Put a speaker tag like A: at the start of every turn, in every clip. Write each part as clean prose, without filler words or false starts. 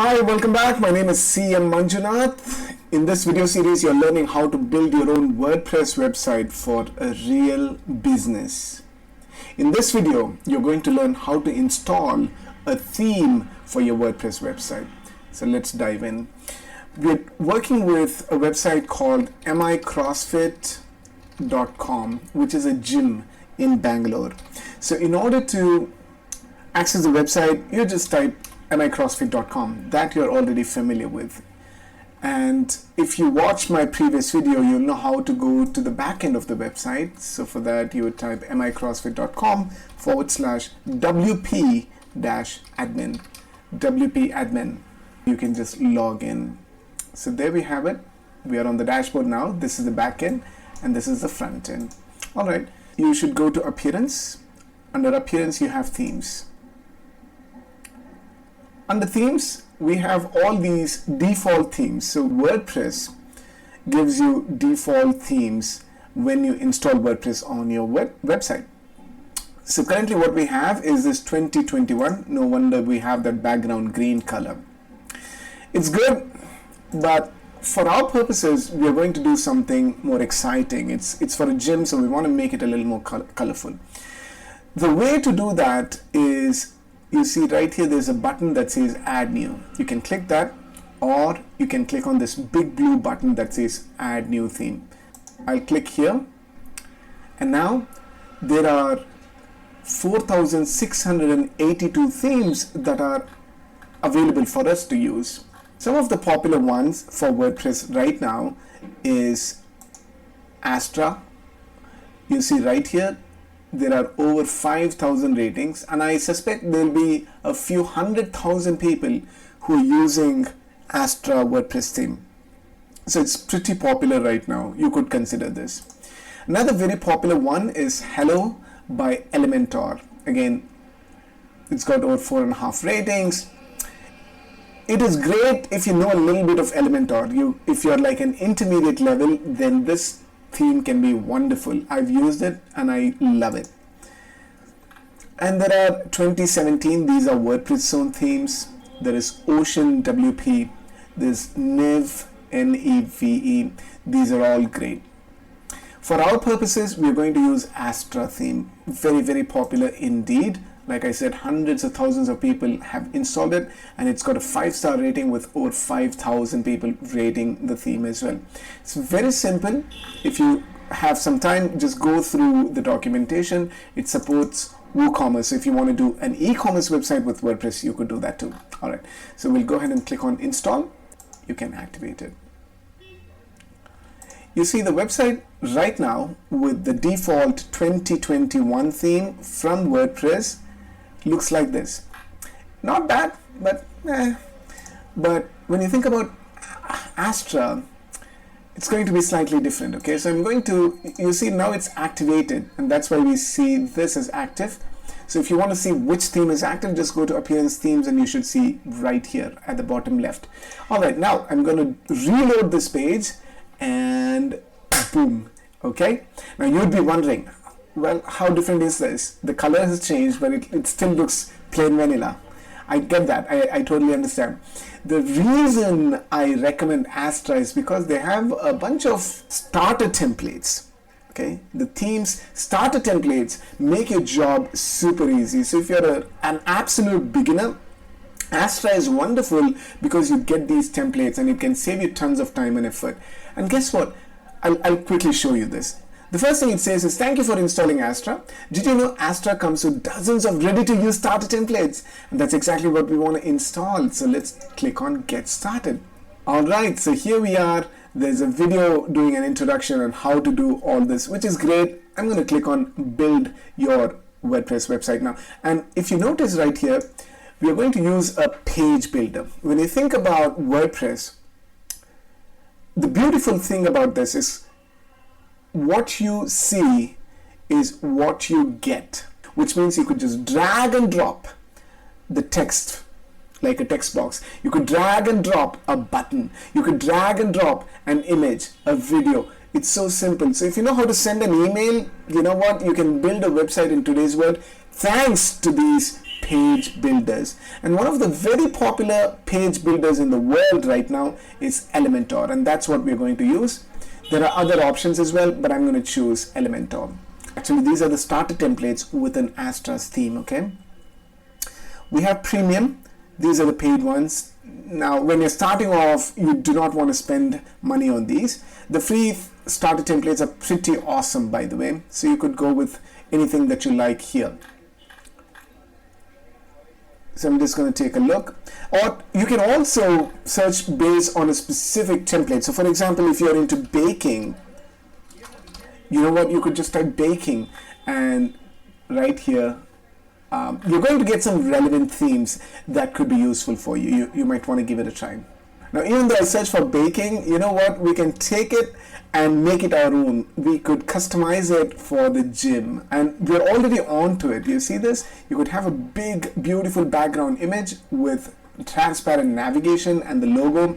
A: Hi, welcome back. My name is CM Manjunath. In this video series, you're learning how to build your own WordPress website for a real business. In this video, you're going to learn how to install a theme for your WordPress website. So let's dive in. We're working with a website called microssfit.com, which is a gym in Bangalore. So in order to access the website, you just type microssfit.com, that you're already familiar with. And if you watch my previous video, you'll know how to go to the back end of the website. So for that, you would type microssfit.com/wp-admin. WP admin. You can just log in. So there we have it. We are on the dashboard now. This is the back end and this is the front end. All right. You should go to Appearance. Under Appearance, you have Themes. Under Themes, we have all these default themes. So WordPress gives you default themes when you install WordPress on your website. So currently what we have is this 2021. No wonder we have that background green color. It's good, but for our purposes, we are going to do something more exciting. It's for a gym, so we want to make it a little more colorful. The way to do that is, you see right here, there's a button that says Add New. You can click that, or you can click on this big blue button that says Add New Theme. I'll click here, and now there are 4,682 themes that are available for us to use. Some of the popular ones for WordPress right now is Astra. You see right here, there are over 5,000 ratings, and I suspect there'll be a few 100,000 people who are using Astra WordPress theme. So it's pretty popular right now. You could consider this. Another very popular one is Hello by Elementor. Again, it's got over 4.5 ratings. It is great if you know a little bit of Elementor. If you're like an intermediate level, then this theme can be wonderful. I've used it and I love it. And there are 2017, these are WordPress zone themes. There is Ocean WP, there's Neve, Neve. These are all great. For our purposes, we're going to use Astra theme. Very, very popular indeed. Like I said, hundreds of thousands of people have installed it, and it's got a 5-star rating with over 5,000 people rating the theme as well. It's very simple. If you have some time, just go through the documentation. It supports WooCommerce. If you want to do an e-commerce website with WordPress, you could do that too. All right. So we'll go ahead and click on Install. You can activate it. You see the website right now with the default 2021 theme from WordPress looks like this. Not bad, but But when you think about Astra, it's going to be slightly different. Okay, so I'm going to, you see now it's activated, and that's why we see this as active. So if you want to see which theme is active, just go to Appearance Themes, and you should see right here at the bottom left. All right, now I'm going to reload this page, and boom. Okay, now you'd be wondering, well, how different is this? The color has changed, but it still looks plain vanilla. I get that. I totally understand. The reason I recommend Astra is because they have a bunch of starter templates. Okay, the themes starter templates make your job super easy. So if you're an absolute beginner, Astra is wonderful because you get these templates and it can save you tons of time and effort. And guess what? I'll quickly show you this. The first thing it says is, thank you for installing Astra. Did you know Astra comes with dozens of ready-to-use starter templates? And that's exactly what we want to install. So let's click on Get Started. All right, so here we are. There's a video doing an introduction on how to do all this, which is great. I'm going to click on Build Your WordPress website now. And if you notice right here, we are going to use a page builder. When you think about WordPress, the beautiful thing about this is what you see is what you get, which means you could just drag and drop the text like a text box. You could drag and drop a button. You could drag and drop an image, a video. It's so simple. So if you know how to send an email, you know what? You can build a website in today's world thanks to these page builders, and one of the very popular page builders in the world right now is Elementor, and that's what we're going to use. There are other options as well, but I'm going to choose Elementor. Actually, these are the starter templates within Astra's theme. Okay, we have premium. These are the paid ones. Now, when you're starting off, you do not want to spend money on these. The free starter templates are pretty awesome, by the way, so you could go with anything that you like here. So I'm just going to take a look. Or you can also search based on a specific template. So for example, if you're into baking, you know what, you could just type baking, and right here you're going to get some relevant themes that could be useful for you. You might want to give it a try. Now, even though I search for baking, you know what, we can take it and make it our own. We could customize it for the gym, and we're already on to it. You see this? You could have a big, beautiful background image with transparent navigation and the logo.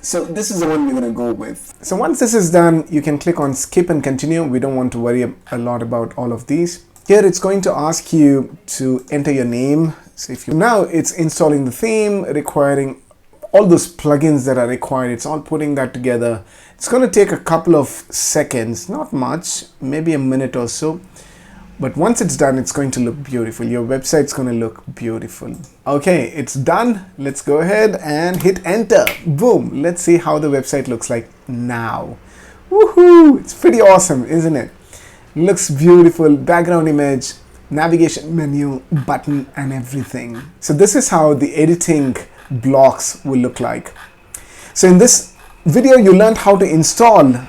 A: So this is the one we're going to go with. So once this is done, you can click on skip and continue. We don't want to worry a lot about all of these. Here it's going to ask you to enter your name. So now it's installing the theme, requiring all those plugins that are required. It's all putting that together. It's going to take a couple of seconds, not much, maybe a minute or so. But once it's done, it's going to look beautiful. Your website's going to look beautiful. Okay, it's done. Let's go ahead and hit enter. Boom. Let's see how the website looks like now. Woohoo! It's pretty awesome, isn't it? Looks beautiful. Background image, navigation menu, button, and everything. So this is how the editing blocks will look like. So in this video, you learned how to install a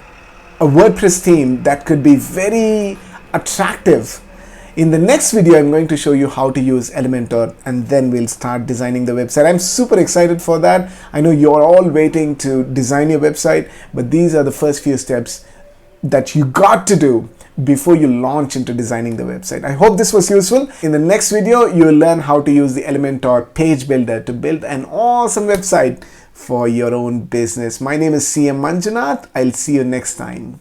A: WordPress theme that could be very attractive. In the next video, I'm going to show you how to use Elementor, and then we'll start designing the website. I'm super excited for that. I know you're all waiting to design your website, but these are the first few steps that you got to do before you launch into designing the website. I hope this was useful. In the next video, you'll learn how to use the Elementor page builder to build an awesome website for your own business. My name is CM Manjunath. I'll see you next time.